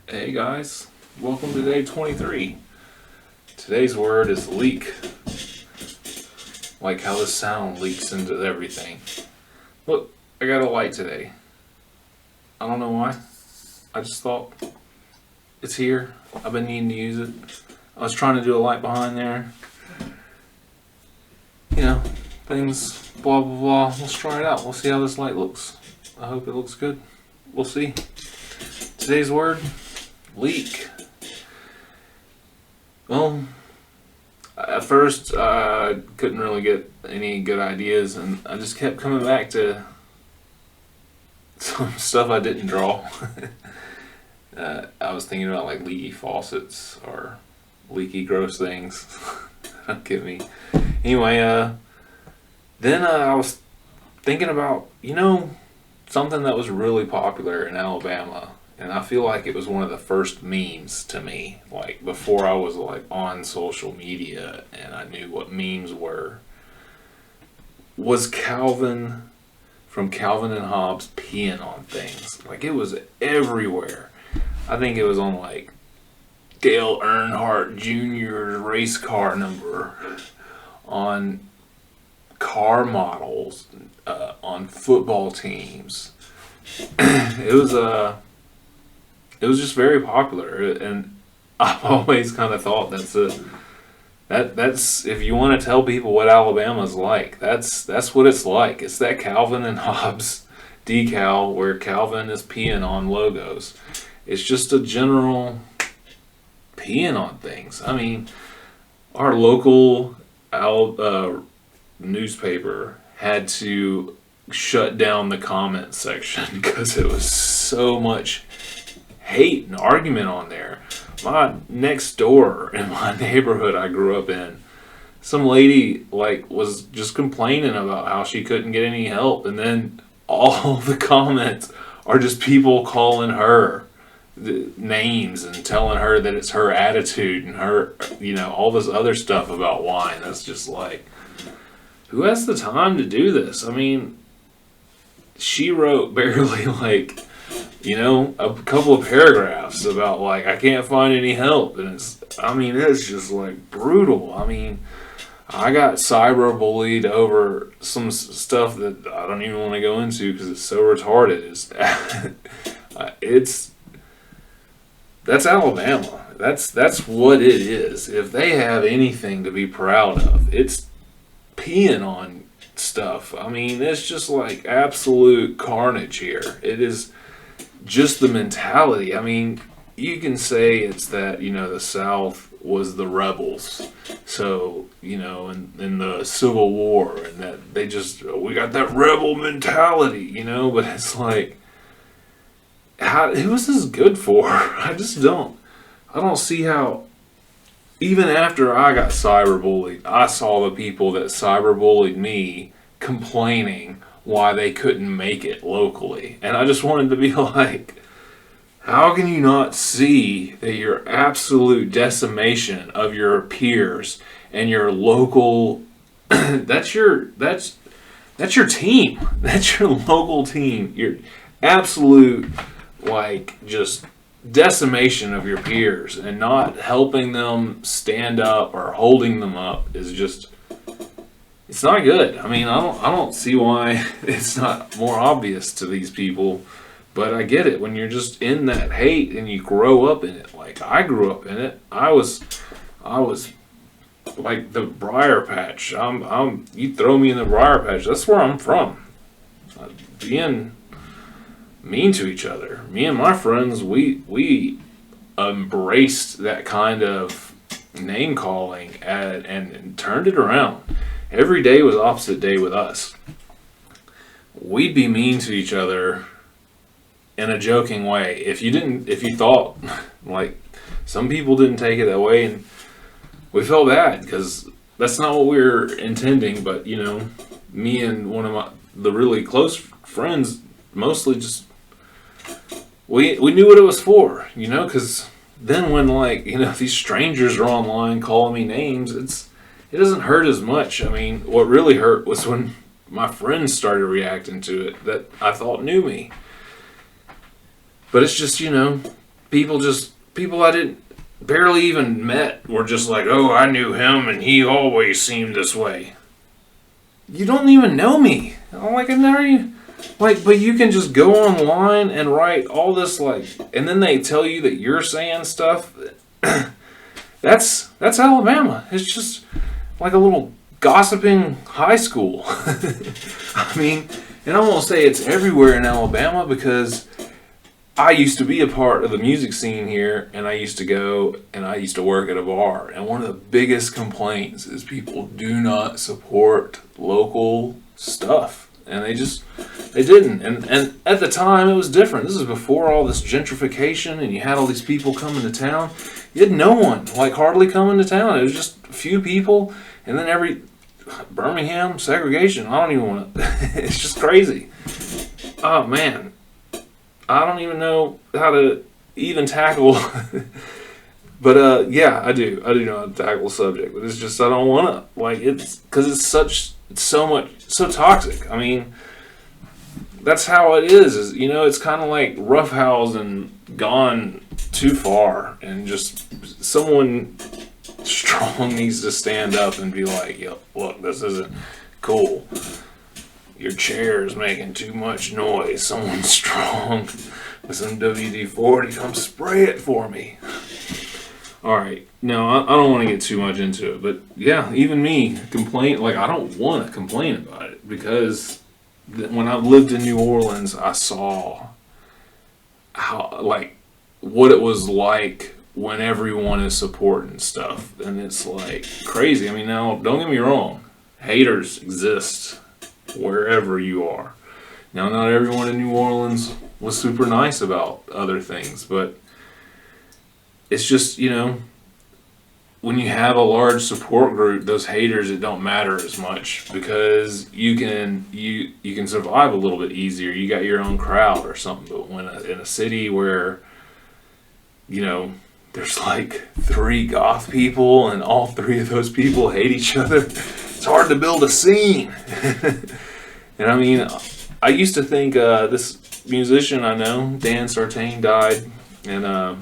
Hey guys, welcome to day 23. Today's word is leak. Like how the sound leaks into everything. Look, I got a light today. I don't know why. I just thought it's here. I've been needing to use it. I was trying to do a light behind there. You know, things, blah, blah, blah. Let's try it out. We'll see how this light looks. I hope it looks good. We'll see. Today's word, leak. Well, at first I couldn't really get any good ideas, and I just kept coming back to some stuff I didn't draw. I was thinking about like leaky faucets or leaky gross things. Don't get me. Anyway, then I was thinking about, something that was really popular in Alabama. And I feel like it was one of the first memes to me, like before I was like on social media and I knew what memes were, was Calvin from Calvin and Hobbes peeing on things. Like it was everywhere. I think it was on like Dale Earnhardt Jr.'s race car number, on car models, on football teams. It was just very popular, and I've always kind of thought that's if you want to tell people what Alabama's like, that's what it's like. It's that Calvin and Hobbes decal where Calvin is peeing on logos. It's just a general peeing on things. I mean, our local newspaper had to shut down the comment section because it was so much hate and argument on there. My next door in my neighborhood I grew up in, some lady was just complaining about how she couldn't get any help, and then all the comments are just people calling her the names and telling her that it's her attitude and her, all this other stuff about wine. That's just like, who has the time to do this? I mean, she wrote barely a couple of paragraphs about I can't find any help, and it's just like brutal. I mean, I got cyberbullied over some stuff that I don't even want to go into because it's so retarded. That's Alabama. That's what it is. If they have anything to be proud of, it's peeing on stuff. I mean, it's just like absolute carnage here. It is just the mentality. I mean, you can say it's that, the South was the rebels. So, in the Civil War, and that we got that rebel mentality, but it's like, who is this good for? I don't see how, even after I got cyberbullied, I saw the people that cyberbullied me complaining why they couldn't make it locally. And I just wanted to be like, how can you not see that your absolute decimation of your peers and your local that's your team. That's your local team. Your absolute just decimation of your peers and not helping them stand up or holding them up is just, it's not good. I mean, I don't see why it's not more obvious to these people, but I get it when you're just in that hate and you grow up in it. Like I grew up in it. I was I was like the Briar Patch. You throw me in the Briar Patch. That's where I'm from. Being mean to each other. Me and my friends, we embraced that kind of name calling and turned it around. Every day was opposite day with us. We'd be mean to each other in a joking way. If you thought, like, some people didn't take it that way, and we felt bad because that's not what we were intending. But me and one of the really close friends, mostly just we knew what it was for, because then when these strangers are online calling me names, it doesn't hurt as much. I mean, what really hurt was when my friends started reacting to it that I thought knew me. But it's just, people I didn't barely even met were just like, oh, I knew him and he always seemed this way. You don't even know me. I'm like, I never even, but you can just go online and write all this, and then they tell you that you're saying stuff. That's Alabama. It's just like a little gossiping high school. I mean, and I won't say it's everywhere in Alabama because I used to be a part of the music scene here, and I used to go and I used to work at a bar. And one of the biggest complaints is people do not support local stuff. And they didn't. And at the time, it was different. This is before all this gentrification, and you had all these people coming to town. You had no one, hardly coming to town. It was just a few people, and then Birmingham, segregation. I don't even want to, it's just crazy. Oh, man. I don't even know how to even tackle, but yeah, I do know how to tackle the subject, but it's just, I don't want to, it's because it's so toxic. I mean, that's how it is, it's kind of like roughhousing gone too far, and just someone strong needs to stand up and be like, yo, look, this isn't cool. Your chair is making too much noise. Someone strong with some WD-40, come spray it for me. All right. No, I don't want to get too much into it. But yeah, even me complain. I don't want to complain about it because when I lived in New Orleans, I saw how, what it was like when everyone is supporting stuff. And it's crazy. I mean, now, don't get me wrong. Haters exist wherever you are. Now, not everyone in New Orleans was super nice about other things, but it's just, when you have a large support group, those haters, it don't matter as much because you can survive a little bit easier. You got your own crowd or something. But when in a city where, there's 3 goth people and all 3 of those people hate each other, it's hard to build a scene. And I mean, I used to think this musician I know, Dan Sartain, died, and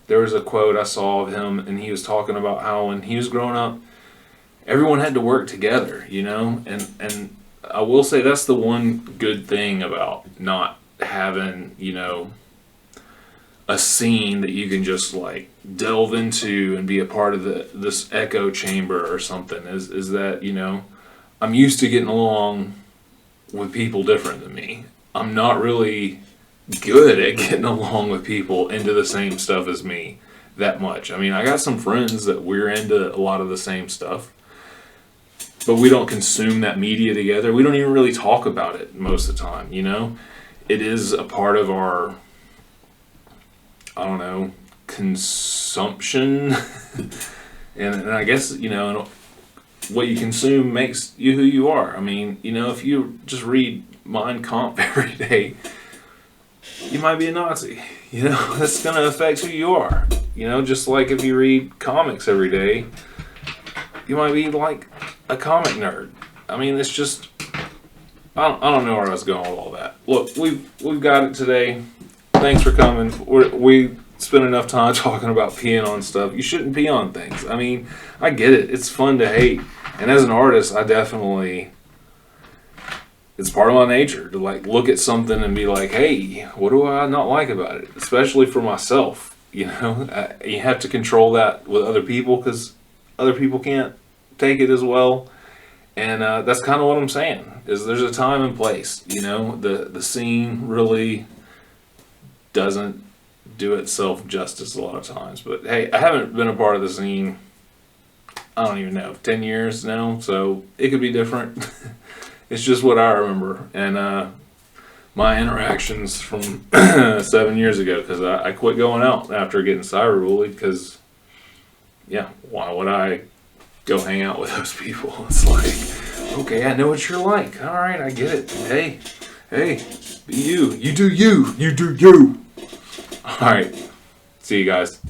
there was a quote I saw of him, and he was talking about how when he was growing up, everyone had to work together, and I will say that's the one good thing about not having, a scene that you can just delve into and be a part of this echo chamber or something is that, I'm used to getting along with people different than me. I'm not really good at getting along with people into the same stuff as me that much. I mean, I got some friends that we're into a lot of the same stuff, but we don't consume that media together. We don't even really talk about it most of the time, It is a part of our, I don't know, consumption. and I guess, what you consume makes you who you are. I mean, if you just read Mein Kampf every day, you might be a Nazi. That's going to affect who you are. Just like if you read comics every day, you might be a comic nerd. I mean, it's just, I don't know where I was going with all that. Look, we've got it today. Thanks for coming. We spend enough time talking about peeing on stuff. You shouldn't pee on things. I mean, I get it. It's fun to hate. And as an artist, it's part of my nature to look at something and be like, hey, what do I not like about it? Especially for myself, you have to control that with other people because other people can't take it as well. And that's kind of what I'm saying. Is there's a time and place. You know, the scene really doesn't do itself justice a lot of times. But hey, I haven't been a part of the scene. I don't even know, 10 years now, so it could be different. It's just what I remember, and my interactions from 7 years ago, because I quit going out after getting cyberbullied. Because, yeah, why would I go hang out with those people? It's like, okay, I know what you're like. All right, I get it. Hey, be you. You do you. You do you. All right, see you guys.